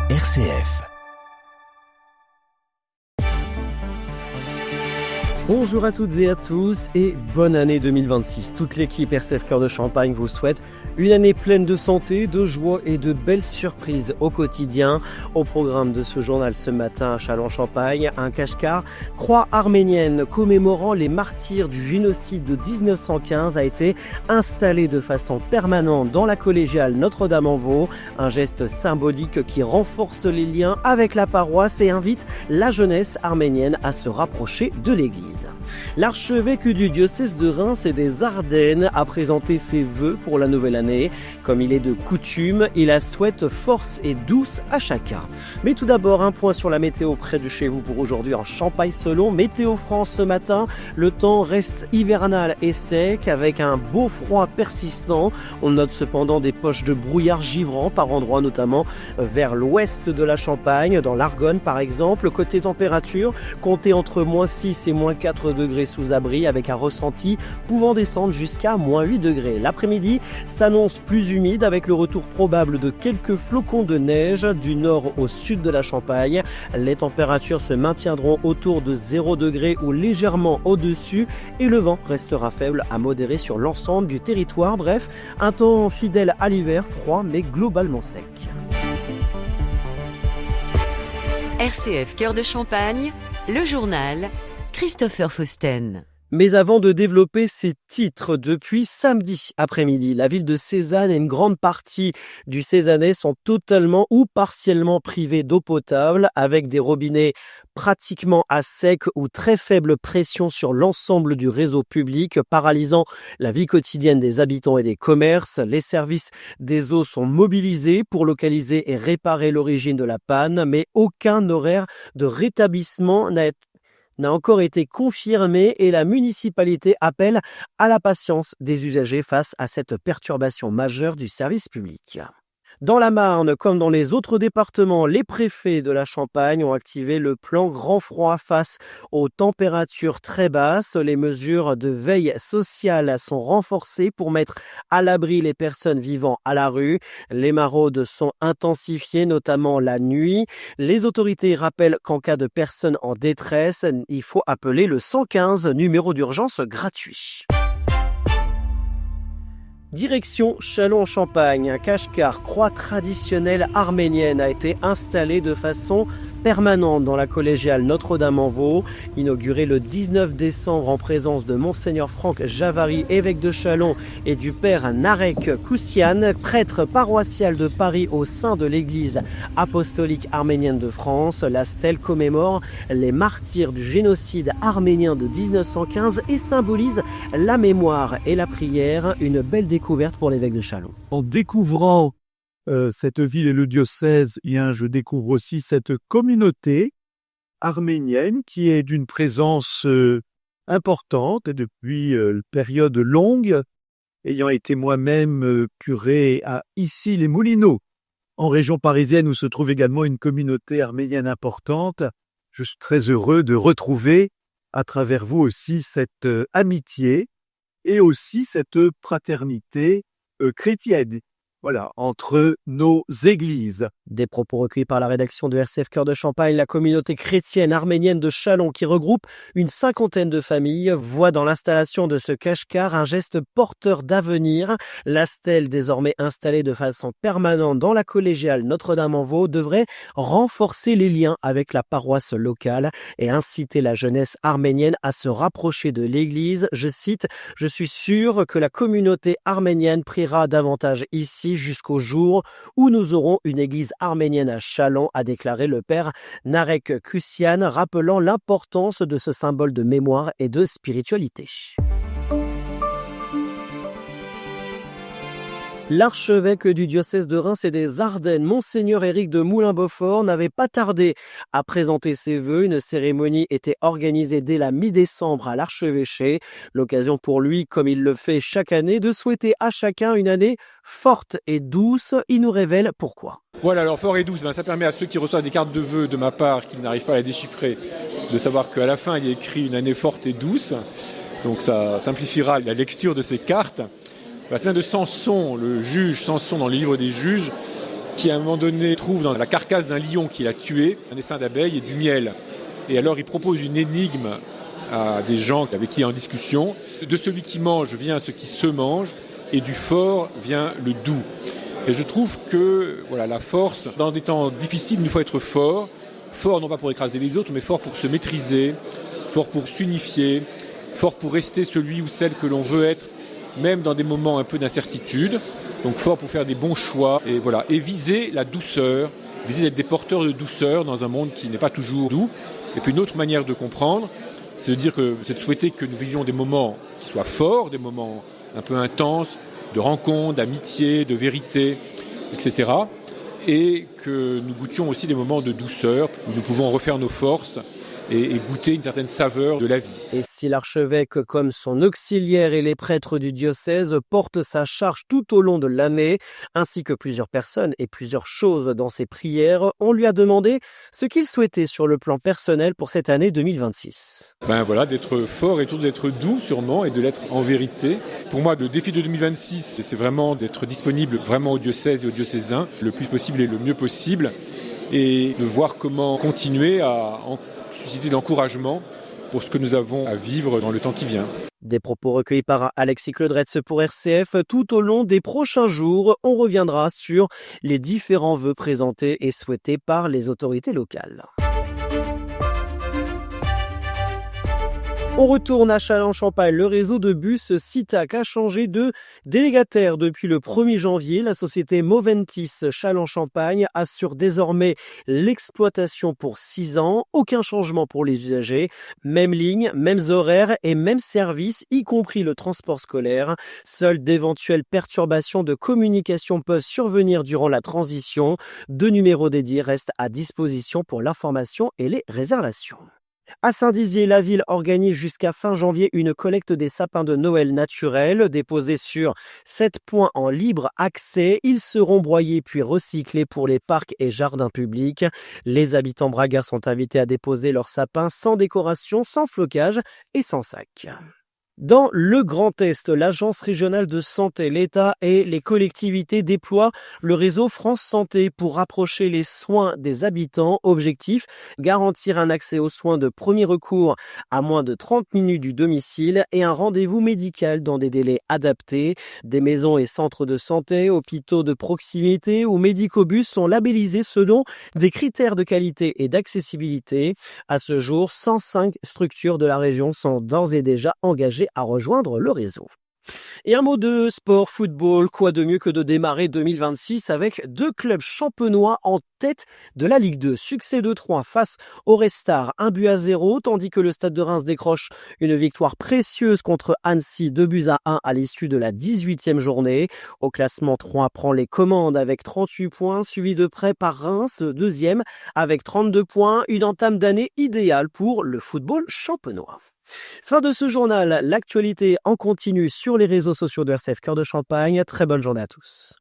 RCF. Bonjour à toutes et à tous et bonne année 2026. Toute l'équipe RCF Cœur de Champagne vous souhaite une année pleine de santé, de joie et de belles surprises au quotidien. Au programme de ce journal ce matin à Châlons-Champagne, un cache-car, croix arménienne commémorant les martyrs du génocide de 1915 a été installé de façon permanente dans la collégiale Notre-Dame-en-Vaux. Un geste symbolique qui renforce les liens avec la paroisse et invite la jeunesse arménienne à se rapprocher de l'église. L'archevêque du diocèse de Reims et des Ardennes a présenté ses vœux pour la nouvelle année. Comme il est de coutume, il la souhaite force et douce à chacun. Mais tout d'abord, un point sur la météo près de chez vous pour aujourd'hui en Champagne-Selon. Météo France ce matin, le temps reste hivernal et sec avec un beau froid persistant. On note cependant des poches de brouillard givrant par endroits, notamment vers l'ouest de la Champagne, dans l'Argonne par exemple. Côté température, comptez entre moins 6 et moins 4 degrés sous abri avec un ressenti pouvant descendre jusqu'à moins 8 degrés. L'après-midi s'annonce plus humide avec le retour probable de quelques flocons de neige du nord au sud de la Champagne. Les températures se maintiendront autour de 0 degrés ou légèrement au-dessus et le vent restera faible à modéré sur l'ensemble du territoire. Bref, un temps fidèle à l'hiver, froid mais globalement sec. RCF Cœur de Champagne, le journal Christopher Fausten. Mais avant de développer ses titres, depuis samedi après-midi, la ville de Cézanne et une grande partie du Cézannais sont totalement ou partiellement privés d'eau potable avec des robinets pratiquement à sec ou très faible pression sur l'ensemble du réseau public, paralysant la vie quotidienne des habitants et des commerces. Les services des eaux sont mobilisés pour localiser et réparer l'origine de la panne, mais aucun horaire de rétablissement n'a encore été confirmé et la municipalité appelle à la patience des usagers face à cette perturbation majeure du service public. Dans la Marne, comme dans les autres départements, les préfets de la Champagne ont activé le plan grand froid face aux températures très basses. Les mesures de veille sociale sont renforcées pour mettre à l'abri les personnes vivant à la rue. Les maraudes sont intensifiées, notamment la nuit. Les autorités rappellent qu'en cas de personnes en détresse, il faut appeler le 115, numéro d'urgence gratuit. Direction Châlons-Champagne, un cache-car croix traditionnelle arménienne a été installé de façon permanente dans la collégiale Notre-Dame-en-Vaux. Inauguré le 19 décembre en présence de Monseigneur Franck Javary, évêque de Châlons, et du père Narek Koussian, prêtre paroissial de Paris au sein de l'église apostolique arménienne de France. La stèle commémore les martyrs du génocide arménien de 1915 et symbolise la mémoire et la prière. Une belle découverte pour l'évêque de Châlons. En découvrant cette ville et le diocèse, je découvre aussi cette communauté arménienne qui est d'une présence importante depuis une période longue, ayant été moi-même curé à Issy-les-Moulineaux, en région parisienne où se trouve également une communauté arménienne importante. Je suis très heureux de retrouver à travers vous aussi cette amitié et aussi cette fraternité chrétienne. Voilà, entre nos églises. Des propos recueillis par la rédaction de RCF Cœur de Champagne. La communauté chrétienne arménienne de Châlons, qui regroupe une 50aine de familles, voit dans l'installation de ce cache-car un geste porteur d'avenir. La stèle, désormais installée de façon permanente dans la collégiale Notre-Dame-en-Vaux, devrait renforcer les liens avec la paroisse locale et inciter la jeunesse arménienne à se rapprocher de l'église. Je cite, « Je suis sûr que la communauté arménienne priera davantage ici jusqu'au jour où nous aurons une église arménienne à Châlons », a déclaré le père Narek Koussian, rappelant l'importance de ce symbole de mémoire et de spiritualité. L'archevêque du diocèse de Reims et des Ardennes, Monseigneur Éric de Moulin-Beaufort, n'avait pas tardé à présenter ses vœux. Une cérémonie était organisée dès la mi-décembre à l'archevêché. L'occasion pour lui, comme il le fait chaque année, de souhaiter à chacun une année forte et douce. Il nous révèle pourquoi. Voilà, alors fort et douce, ça permet à ceux qui reçoivent des cartes de vœux de ma part, qui n'arrivent pas à la déchiffrer, de savoir qu'à la fin, il y a écrit une année forte et douce. Donc ça simplifiera la lecture de ces cartes. Ça vient de Samson, le juge Samson dans le livre des juges, qui à un moment donné trouve dans la carcasse d'un lion qu'il a tué un essaim d'abeilles et du miel. Et alors il propose une énigme à des gens avec qui il est en discussion. De celui qui mange vient ce qui se mange, et du fort vient le doux. Et je trouve que la force, dans des temps difficiles, il faut être fort. Fort non pas pour écraser les autres, mais fort pour se maîtriser, fort pour s'unifier, fort pour rester celui ou celle que l'on veut être, même dans des moments un peu d'incertitude. Donc fort pour faire des bons choix et viser la douceur, viser d'être des porteurs de douceur dans un monde qui n'est pas toujours doux. Et puis une autre manière de comprendre, c'est de souhaiter que nous vivions des moments qui soient forts, des moments un peu intenses, de rencontres, d'amitié, de vérité, etc. Et que nous goûtions aussi des moments de douceur où nous pouvons refaire nos forces et goûter une certaine saveur de la vie. Et si l'archevêque, comme son auxiliaire et les prêtres du diocèse, portent sa charge tout au long de l'année, ainsi que plusieurs personnes et plusieurs choses dans ses prières, on lui a demandé ce qu'il souhaitait sur le plan personnel pour cette année 2026. D'être fort et surtout d'être doux sûrement et de l'être en vérité. Pour moi, le défi de 2026, c'est vraiment d'être disponible vraiment au diocèse et aux diocésains le plus possible et le mieux possible et de voir comment continuer à susciter d'encouragement pour ce que nous avons à vivre dans le temps qui vient. Des propos recueillis par Alexis Claudretz pour RCF. Tout au long des prochains jours, on reviendra sur les différents vœux présentés et souhaités par les autorités locales. On retourne à Châlons-Champagne. Le réseau de bus Citac a changé de délégataire depuis le 1er janvier. La société Moventis Châlons-Champagne assure désormais l'exploitation pour 6 ans. Aucun changement pour les usagers. Même ligne, mêmes horaires et mêmes services, y compris le transport scolaire. Seules d'éventuelles perturbations de communication peuvent survenir durant la transition. 2 numéros dédiés restent à disposition pour l'information et les réservations. À Saint-Dizier, la ville organise jusqu'à fin janvier une collecte des sapins de Noël naturels. Déposés sur 7 points en libre accès, ils seront broyés puis recyclés pour les parcs et jardins publics. Les habitants bragards sont invités à déposer leurs sapins sans décoration, sans flocage et sans sac. Dans le Grand Est, l'Agence régionale de santé, l'État et les collectivités déploient le réseau France Santé pour rapprocher les soins des habitants. Objectif, garantir un accès aux soins de premier recours à moins de 30 minutes du domicile et un rendez-vous médical dans des délais adaptés. Des maisons et centres de santé, hôpitaux de proximité ou médicobus sont labellisés selon des critères de qualité et d'accessibilité. À ce jour, 105 structures de la région sont d'ores et déjà engagées à rejoindre le réseau. Et un mot de sport, football, quoi de mieux que de démarrer 2026 avec 2 clubs champenois en tête de la Ligue 2. Succès de 3 face au Restart, 1-0, tandis que le Stade de Reims décroche une victoire précieuse contre Annecy, 2-1 à l'issue de la 18e journée. Au classement, 3 prend les commandes avec 38 points, suivi de près par Reims, deuxième avec 32 points, une entame d'année idéale pour le football champenois. Fin de ce journal, l'actualité en continu sur les réseaux sociaux de RCF Cœur de Champagne. Très bonne journée à tous.